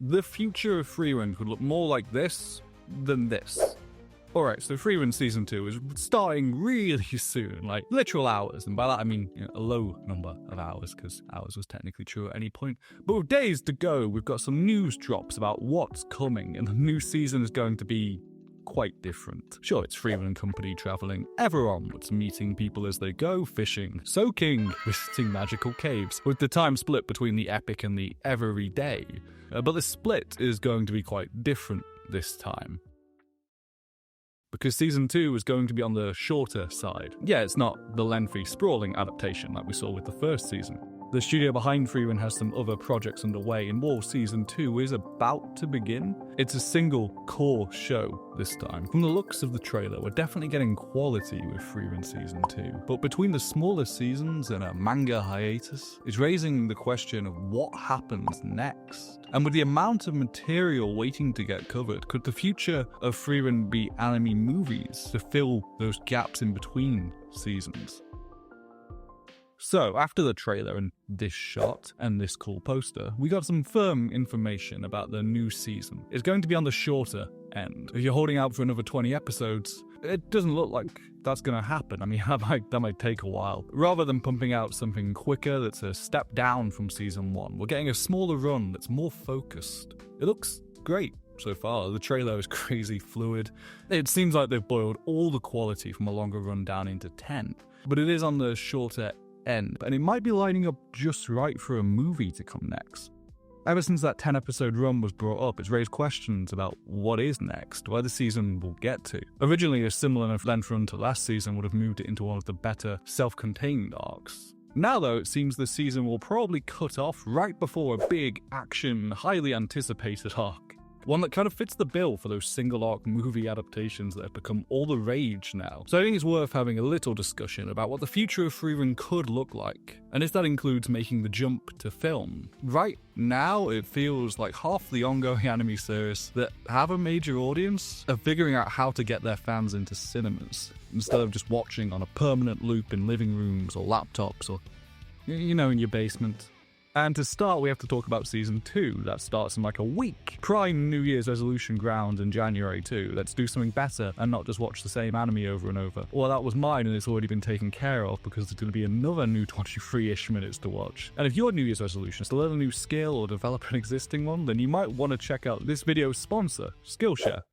The future of Frieren could look more like this than this. Alright, so Frieren Season 2 is starting really soon, like literal hours, and by that I mean a low number of hours, because hours was technically true at any point. But with days to go, we've got some news drops about what's coming, and the new season is going to be quite different. Sure, it's Frieren and company travelling ever onwards, meeting people as they go, fishing, soaking, visiting magical caves, with the time split between the epic and the everyday. But the split is going to be quite different this time, because Season 2 is going to be on the shorter side. Yeah, it's not the lengthy, sprawling adaptation like we saw with the first season. The studio behind Frieren has some other projects underway, and War Season 2 is about to begin. It's a single core show this time. From the looks of the trailer, we're definitely getting quality with Frieren Season 2. But between the smaller seasons and a manga hiatus, it's raising the question of what happens next. And with the amount of material waiting to get covered, could the future of Frieren be anime movies to fill those gaps in between seasons? So, after the trailer and this shot and this cool poster, we got some firm information about the new season. It's going to be on the shorter end. If you're holding out for another 20 episodes, it doesn't look like that's going to happen. I mean, that might take a while. Rather than pumping out something quicker that's a step down from Season 1, we're getting a smaller run that's more focused. It looks great so far. The trailer is crazy fluid. It seems like they've boiled all the quality from a longer run down into 10, but it is on the shorter end, and it might be lining up just right for a movie to come next. Ever since that 10-episode run was brought up, it's raised questions about what is next, where the season will get to. Originally, a similar enough length run to last season would have moved it into one of the better self-contained arcs. Now though, it seems the season will probably cut off right before a big, action, highly anticipated arc. One that kind of fits the bill for those single-arc movie adaptations that have become all the rage now. So I think it's worth having a little discussion about what the future of Frieren could look like, and if that includes making the jump to film. Right now, it feels like half the ongoing anime series that have a major audience are figuring out how to get their fans into cinemas, instead of just watching on a permanent loop in living rooms or laptops or, in your basement. And to start, we have to talk about Season 2. That starts in like a week. Prime New Year's resolution ground in January too. Let's do something better and not just watch the same anime over and over. Well, that was mine and it's already been taken care of because there's going to be another new 23-ish minutes to watch. And if your New Year's resolution is to learn a new skill or develop an existing one, then you might want to check out this video's sponsor, Skillshare.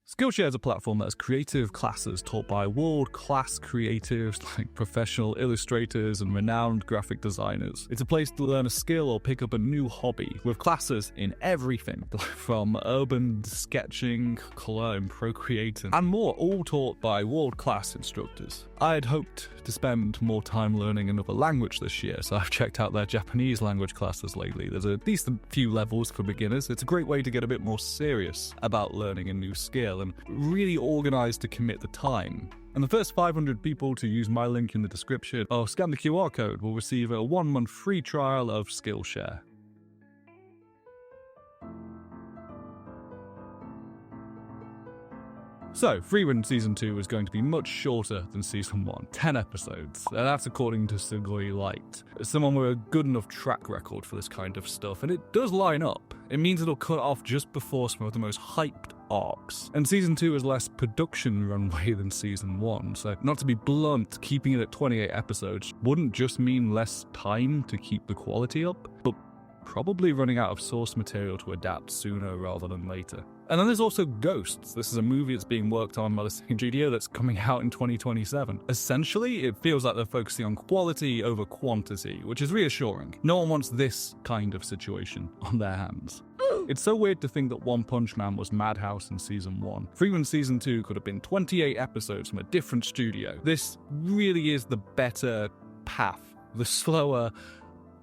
Skillshare is a platform that has creative classes taught by world-class creatives like professional illustrators and renowned graphic designers. It's a place to learn a skill or pick up a new hobby, with classes in everything from urban sketching, color and Procreate, and more, all taught by world-class instructors. I had hoped to spend more time learning another language this year, so I've checked out their Japanese language classes lately. There's a decent few levels for beginners. It's a great way to get a bit more serious about learning a new skill and really organized to commit the time. And the first 500 people to use my link in the description or scan the QR code will receive a 1-month free trial of Skillshare. So, Frieren Season 2 is going to be much shorter than Season 1, 10 episodes, and that's according to Sugoi Light, someone with a good enough track record for this kind of stuff, and it does line up. It means it'll cut off just before some of the most hyped arcs. And Season 2 is less production runway than Season 1, so not to be blunt, keeping it at 28 episodes wouldn't just mean less time to keep the quality up, but probably running out of source material to adapt sooner rather than later. And then there's also Ghosts. This is a movie that's being worked on by the same studio that's coming out in 2027. Essentially, it feels like they're focusing on quality over quantity, which is reassuring. No one wants this kind of situation on their hands. It's so weird to think that One Punch Man was Madhouse in Season 1. Frieren Season 2 could have been 28 episodes from a different studio. This really is the better path, the slower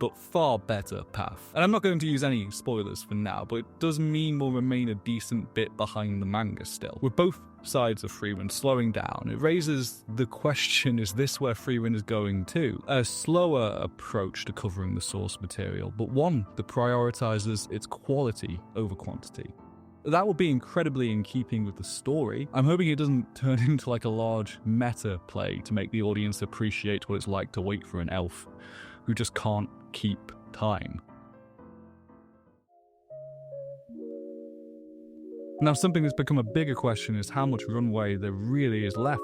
but far better path. And I'm not going to use any spoilers for now, but it does mean we'll remain a decent bit behind the manga still. With both sides of Frieren slowing down, it raises the question, is this where Frieren is going to? A slower approach to covering the source material, but one that prioritizes its quality over quantity. That will be incredibly in keeping with the story. I'm hoping it doesn't turn into like a large meta play to make the audience appreciate what it's like to wait for an elf who just can't keep time. Now, something that's become a bigger question is how much runway there really is left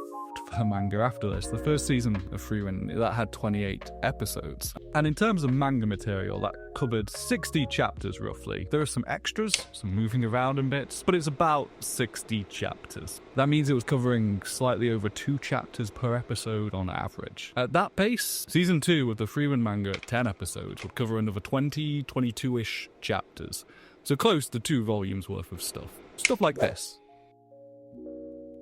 for manga after this. The first season of Frieren, that had 28 episodes. And in terms of manga material, that covered 60 chapters roughly. There are some extras, some moving around in bits, but it's about 60 chapters. That means it was covering slightly over 2 chapters per episode on average. At that pace, season 2 of the Frieren manga at 10 episodes would cover another 22-ish chapters. So close to 2 volumes worth of stuff. Stuff like this.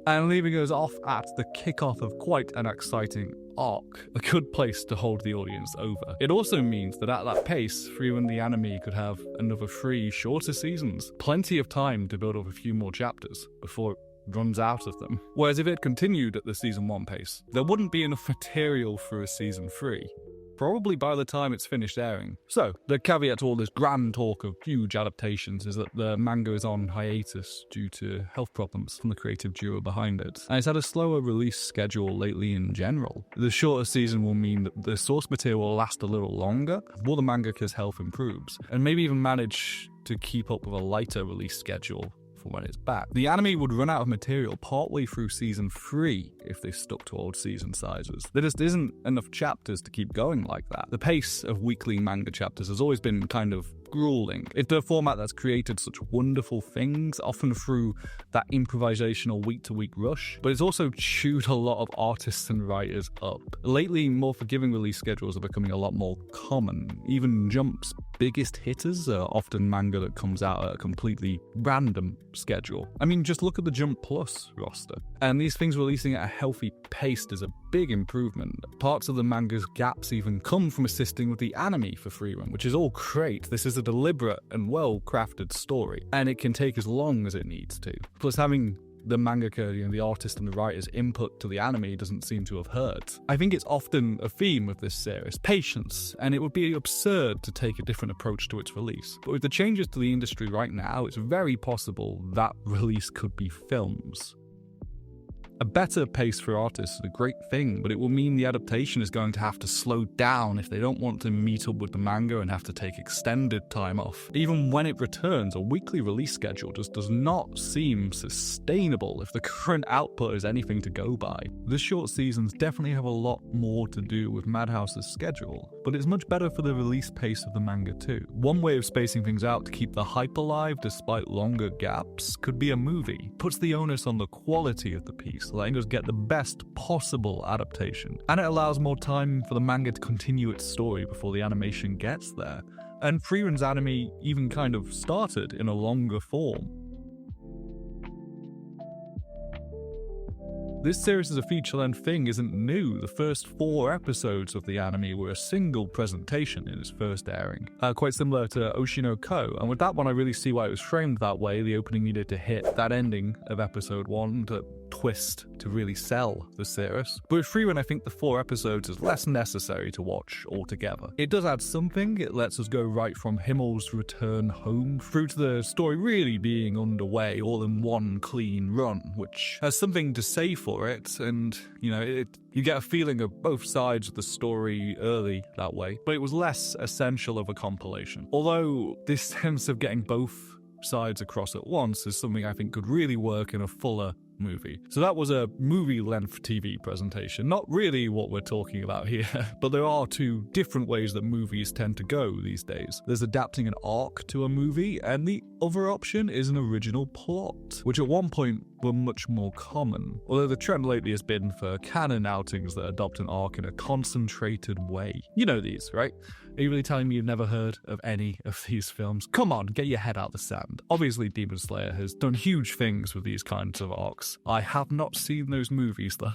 And leaving us off at the kickoff of quite an exciting arc, a good place to hold the audience over. It also means that at that pace, Frieren the anime could have another 3 shorter seasons, plenty of time to build up a few more chapters before it runs out of them. Whereas if it continued at the season 1 pace, there wouldn't be enough material for a season 3. Probably by the time it's finished airing. So, the caveat to all this grand talk of huge adaptations is that the manga is on hiatus due to health problems from the creative duo behind it. And it's had a slower release schedule lately in general. The shorter season will mean that the source material will last a little longer while the mangaka's health improves, and maybe even manage to keep up with a lighter release schedule for when it's back. The anime would run out of material partway through season 3 if they stuck to old season sizes. There just isn't enough chapters to keep going like that. The pace of weekly manga chapters has always been kind of grueling. It's a format that's created such wonderful things, often through that improvisational week-to-week rush, but it's also chewed a lot of artists and writers up. Lately, more forgiving release schedules are becoming a lot more common. Even Jump's biggest hitters are often manga that comes out at a completely random schedule. I mean, just look at the Jump Plus roster. And these things releasing at a healthy pace is a big improvement. Parts of the manga's gaps even come from assisting with the anime for Frieren, which is all great. This is a deliberate and well-crafted story, and it can take as long as it needs to. Plus, having the mangaka, the artist and the writer's input to the anime doesn't seem to have hurt. I think it's often a theme of this series, patience, and it would be absurd to take a different approach to its release. But with the changes to the industry right now, it's very possible that release could be films. A better pace for artists is a great thing, but it will mean the adaptation is going to have to slow down if they don't want to meet up with the manga and have to take extended time off. Even when it returns, a weekly release schedule just does not seem sustainable if the current output is anything to go by. The short seasons definitely have a lot more to do with Madhouse's schedule, but it's much better for the release pace of the manga too. One way of spacing things out to keep the hype alive despite longer gaps could be a movie. Puts the onus on the quality of the piece, letting us get the best possible adaptation. And it allows more time for the manga to continue its story before the animation gets there. And Frieren's anime even kind of started in a longer form. This series as a feature-length thing isn't new. The first 4 episodes of the anime were a single presentation in its first airing, quite similar to Oshino Ko, and with that one I really see why it was framed that way. The opening needed to hit that ending of episode 1 to twist to really sell the series. But with Frieren, I think the 4 episodes is less necessary to watch altogether. It does add something. It lets us go right from Himmel's return home through to the story really being underway all in one clean run, which has something to say for it, and you get a feeling of both sides of the story early that way, but it was less essential of a compilation. Although this sense of getting both sides across at once is something I think could really work in a fuller movie. So that was a movie-length TV presentation. Not really what we're talking about here, but there are 2 different ways that movies tend to go these days. There's adapting an arc to a movie, and the other option is an original plot, which at one point were much more common. Although the trend lately has been for canon outings that adopt an arc in a concentrated way. You know these, right? Are you really telling me you've never heard of any of these films? Come on, get your head out of the sand. Obviously, Demon Slayer has done huge things with these kinds of arcs. I have not seen those movies, though.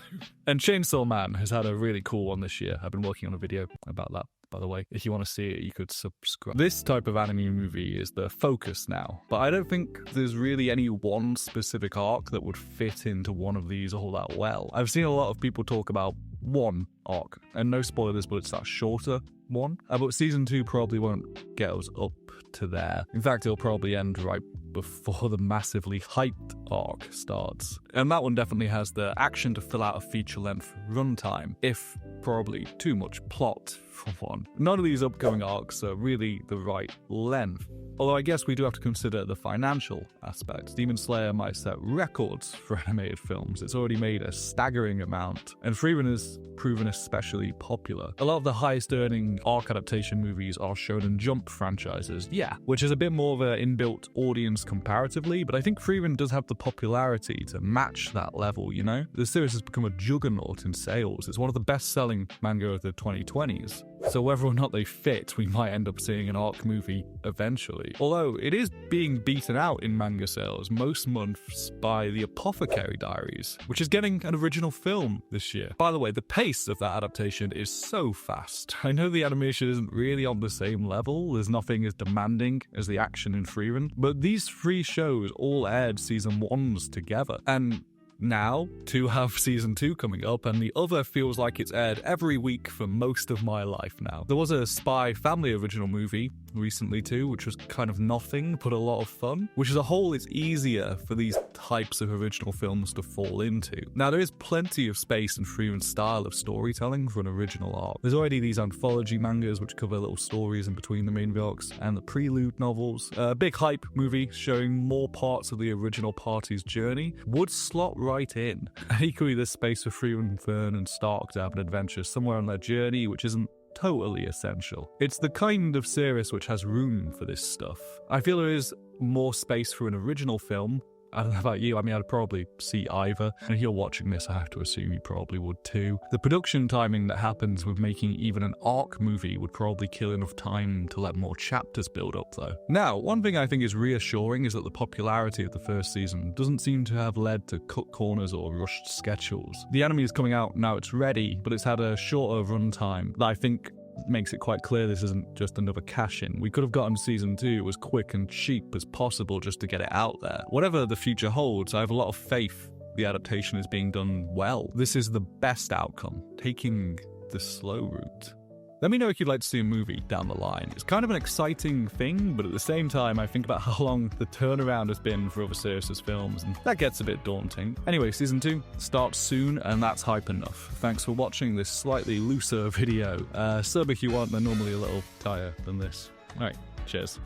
And Chainsaw Man has had a really cool one this year. I've been working on a video about that, by the way. If you want to see it, you could subscribe. This type of anime movie is the focus now, but I don't think there's really any one specific arc that would fit into one of these all that well. I've seen a lot of people talk about one arc, and no spoilers, but it's that shorter one. But season 2 probably won't get us up to there. In fact, it'll probably end right before the massively hyped arc starts. And that one definitely has the action to fill out a feature-length runtime, if probably too much plot for one. None of these upcoming arcs are really the right length. Although I guess we do have to consider the financial aspect. Demon Slayer might set records for animated films. It's already made a staggering amount, and Frieren has proven especially popular. A lot of the highest earning arc adaptation movies are Shonen Jump franchises, yeah, which is a bit more of an inbuilt audience comparatively, but I think Frieren does have the popularity to match that level, you know? The series has become a juggernaut in sales. It's one of the best-selling manga of the 2020s. So whether or not they fit, we might end up seeing an arc movie eventually. Although it is being beaten out in manga sales most months by The Apothecary Diaries, which is getting an original film this year. By the way, the pace of that adaptation is so fast. I know the animation isn't really on the same level, there's nothing as demanding as the action in Frieren, but these 3 shows all aired season 1s together, and now to have season 2 coming up, and the other feels like it's aired every week for most of my life now. There was a Spy Family original movie recently too, which was kind of nothing but a lot of fun, which as a whole is easier for these types of original films to fall into. Now there is plenty of space in Frieren's style of storytelling for an original arc. There's already these anthology mangas which cover little stories in between the main arcs, and the prelude novels. A big hype movie showing more parts of the original party's journey would slot right in. And equally there's space for Frieren, Fern and Stark to have an adventure somewhere on their journey which isn't totally essential. It's the kind of series which has room for this stuff. I feel there is more space for an original film. I don't know about you, I mean, I'd probably see either. And if you're watching this, I have to assume you probably would too. The production timing that happens with making even an arc movie would probably kill enough time to let more chapters build up though. Now, one thing I think is reassuring is that the popularity of the first season doesn't seem to have led to cut corners or rushed schedules. The anime is coming out, now it's ready, but it's had a shorter runtime that I think makes it quite clear this isn't just another cash-in. We could have gotten season 2 as quick and cheap as possible just to get it out there. Whatever the future holds, I have a lot of faith the adaptation is being done well. This is the best outcome, taking the slow route. Let me know if you'd like to see a movie down the line. It's kind of an exciting thing, but at the same time, I think about how long the turnaround has been for other series' films, and that gets a bit daunting. Anyway, season 2 starts soon, and that's hype enough. Thanks for watching this slightly looser video. Sub if you want, they're normally a little tighter than this. Alright, cheers.